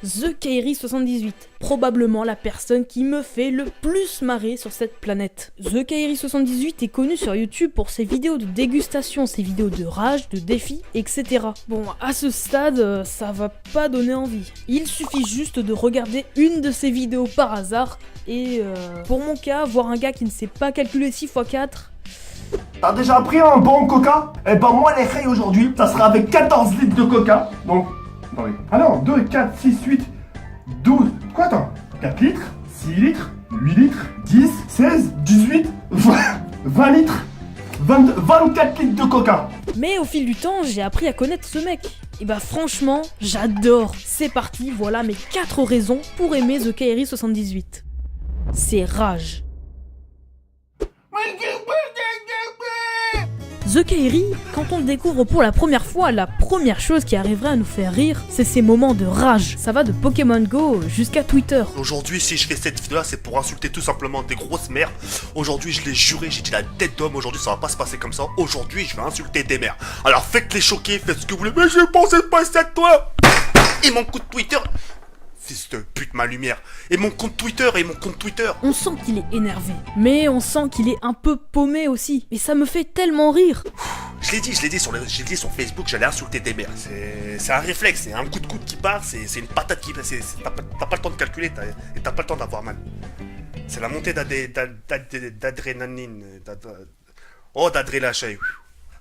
TheKairi78, probablement la personne qui me fait le plus marrer sur cette planète. TheKairi78 est connu sur YouTube pour ses vidéos de dégustation, ses vidéos de rage, de défis, etc. Bon, à ce stade, ça va pas donner envie. Il suffit juste de regarder une de ses vidéos par hasard et pour mon cas, voir un gars qui ne sait pas calculer 6 x 4... T'as déjà pris un bon coca? Eh ben moi les rayes aujourd'hui, ça sera avec 14 litres de coca. Donc, attendez. Ah non, 2, 4, 6, 8, 12. Quoi attends? 4 litres, 6 litres, 8 litres, 10, 16, 18, 20 litres, 24 litres de coca. Mais au fil du temps, j'ai appris à connaître ce mec. Et bah franchement, j'adore. C'est parti, voilà mes 4 raisons pour aimer TheKairi78. C'est rage. TheKairi, quand on le découvre pour la première fois, la première chose qui arriverait à nous faire rire, c'est ces moments de rage. Ça va de Pokémon Go jusqu'à Twitter. Aujourd'hui, si je fais cette vidéo-là, c'est pour insulter tout simplement des grosses mères. Aujourd'hui, je l'ai juré, j'ai dit la tête d'homme. Aujourd'hui, ça va pas se passer comme ça. Aujourd'hui, je vais insulter des mères. Alors faites les choquer, faites ce que vous voulez. Mais je pensais pas ça de toi. Et mon coup de Twitter. Fils de pute, ma lumière. Et mon compte Twitter, On sent qu'il est énervé, mais on sent qu'il est un peu paumé aussi. Et ça me fait tellement rire. Je l'ai dit sur Facebook, j'allais insulter des mères. C'est un réflexe, c'est un coup de coude qui part, c'est une patate qui... T'as pas le temps de calculer, et t'as pas le temps d'avoir mal. C'est la montée d'adrénaline, d'adrénaline.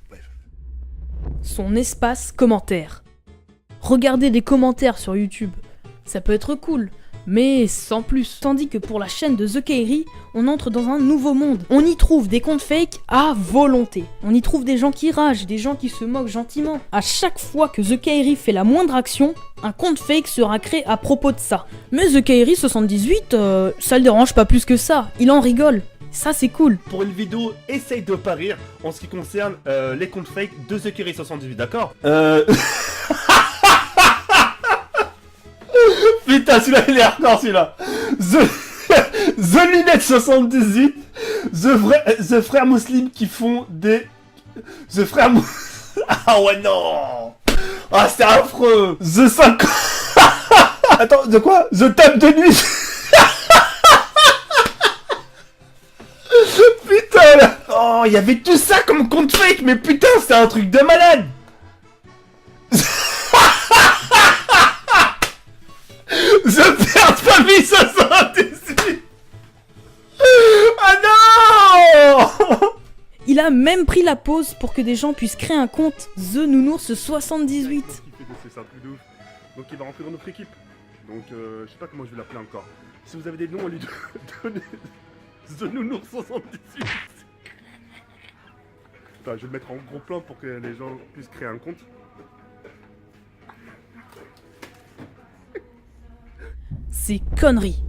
Bref. Son espace commentaire. Regardez des commentaires sur YouTube. Ça peut être cool, mais sans plus. Tandis que pour la chaîne de TheKairi, on entre dans un nouveau monde. On y trouve des comptes fake à volonté. On y trouve des gens qui ragent, des gens qui se moquent gentiment. À chaque fois que TheKairi fait la moindre action, un compte fake sera créé à propos de ça. Mais TheKairi78, ça le dérange pas plus que ça. Il en rigole. Ça c'est cool. Pour une vidéo, essaye de pas rire en ce qui concerne les comptes fake de TheKairi78, d'accord? Putain, celui-là, il est hardcore, celui-là. The Lunette78, The frère Muslim qui font des... The frère Ah ouais, non. Ah, c'est affreux. The 5... Attends, de quoi? The Table de nuit. Putain, là. Oh, il y avait tout ça comme compte fake, mais putain, c'est un truc de malade. The Père de Famille 78. Ah non. Il a même pris la pause pour que des gens puissent créer un compte TheNounours78. C'est un truc de ouf. Donc il va rentrer dans notre équipe. Donc je sais pas comment je vais l'appeler encore. Si vous avez des noms à lui donner. TheNounours78. Enfin, je vais le mettre en gros plan pour que les gens puissent créer un compte. C'est conneries.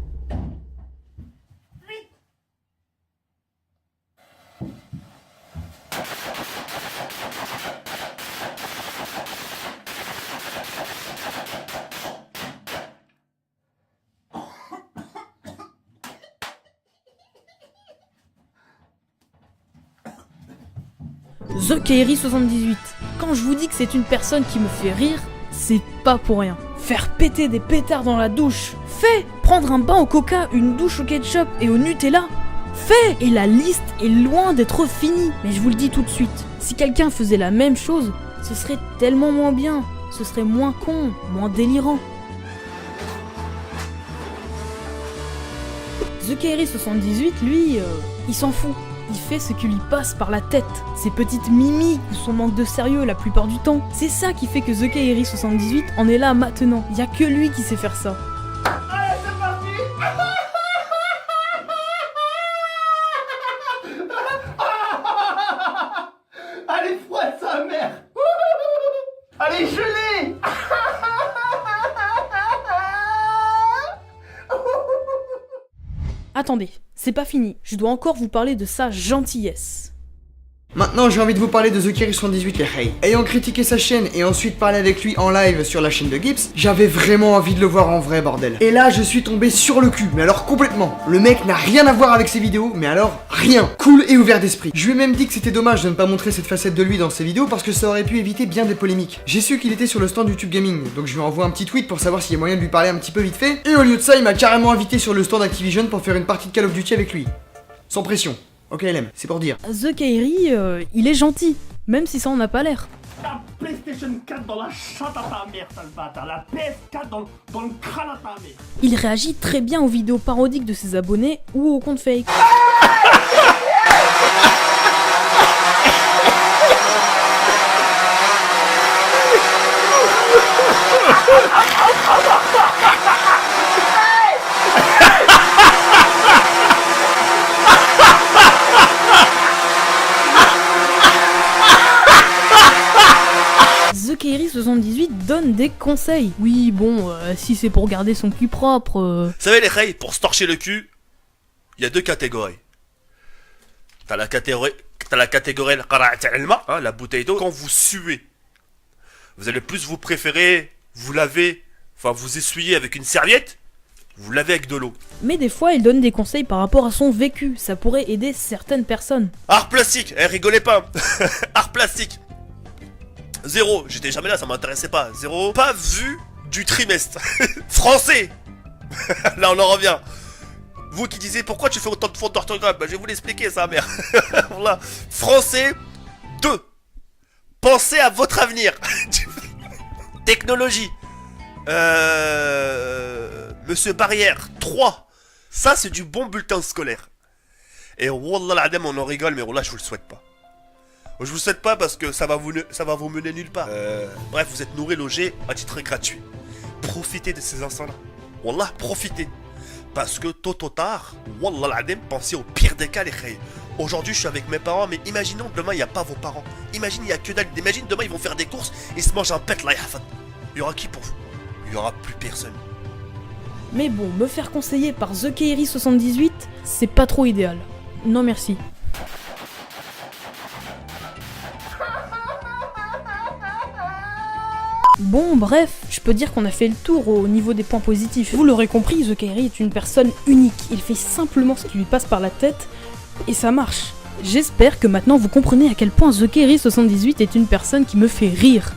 TheKairi78. Quand je vous dis que c'est une personne qui me fait rire, c'est pas pour rien. Faire péter des pétards dans la douche. Fait. Prendre un bain au coca, une douche au ketchup et au Nutella. Fait. Et la liste est loin d'être finie. Mais je vous le dis tout de suite, si quelqu'un faisait la même chose, ce serait tellement moins bien. Ce serait moins con, moins délirant. TheKairi78, lui, il s'en fout. Il fait ce qui lui passe par la tête. Ses petites mimiques ou son manque de sérieux la plupart du temps. C'est ça qui fait que TheKairi78 en est là maintenant. Y a que lui qui sait faire ça. Allez, c'est parti. Allez, froide sa mère. Allez, gelé. Attendez, c'est pas fini. Je dois encore vous parler de sa gentillesse. Maintenant j'ai envie de vous parler de TheKerry78 les hey. Ayant critiqué sa chaîne et ensuite parlé avec lui en live sur la chaîne de Gibbs, j'avais vraiment envie de le voir en vrai bordel. Et là je suis tombé sur le cul, mais alors complètement. Le mec n'a rien à voir avec ses vidéos, mais alors rien. Cool et ouvert d'esprit. Je lui ai même dit que c'était dommage de ne pas montrer cette facette de lui dans ses vidéos parce que ça aurait pu éviter bien des polémiques. J'ai su qu'il était sur le stand YouTube Gaming, donc je lui envoie un petit tweet pour savoir s'il y a moyen de lui parler un petit peu vite fait. Et au lieu de ça il m'a carrément invité sur le stand Activision pour faire une partie de Call of Duty avec lui. Sans pression. Ok LM, c'est pour dire. TheKerry, il est gentil, même si ça en a pas l'air. La PlayStation 4 dans la chatte à ta mère, sale bâtard. La PS4 dans le crâne à ta mère. Il réagit très bien aux vidéos parodiques de ses abonnés ou aux comptes fake. TheKerry78 donne des conseils. Oui, bon, si c'est pour garder son cul propre... Vous savez les reilles, pour se torcher le cul, il y a deux catégories. T'as la catégorie la bouteille d'eau. Quand vous suez, vous allez plus vous préférer vous laver, enfin vous essuyer avec une serviette, vous lavez avec de l'eau. Mais des fois, il donne des conseils par rapport à son vécu. Ça pourrait aider certaines personnes. Art plastique, rigolez pas. Art plastique. 0, j'étais jamais là, ça m'intéressait pas. 0, pas vu du trimestre. Français. Là on en revient. Vous qui disiez pourquoi tu fais autant de fautes d'orthographe, bah, je vais vous l'expliquer ça mère. Voilà. Français 2. Pensez à votre avenir. Technologie. Monsieur Barrière 3. Ça c'est du bon bulletin scolaire. Et wallah l'adem on en rigole mais wallah je vous le souhaite pas. Je vous le souhaite pas parce que ça va vous mener nulle part. Bref, vous êtes nourris, logés à titre gratuit. Profitez de ces instants-là. Wallah, profitez. Parce que tôt ou tard, wallah l'adem, pensez au pire des cas les khayr. Aujourd'hui, je suis avec mes parents, mais imaginons demain, il n'y a pas vos parents. Imagine, il n'y a que dalle. Imagine, demain, ils vont faire des courses, ils se mangent un pet là, il y aura qui pour vous? Il n'y aura plus personne. Mais bon, me faire conseiller par TheKerry78, c'est pas trop idéal. Non merci. Bon, bref, je peux dire qu'on a fait le tour au niveau des points positifs. Vous l'aurez compris, TheKerry est une personne unique. Il fait simplement ce qui lui passe par la tête, et ça marche. J'espère que maintenant vous comprenez à quel point TheKerry78 est une personne qui me fait rire.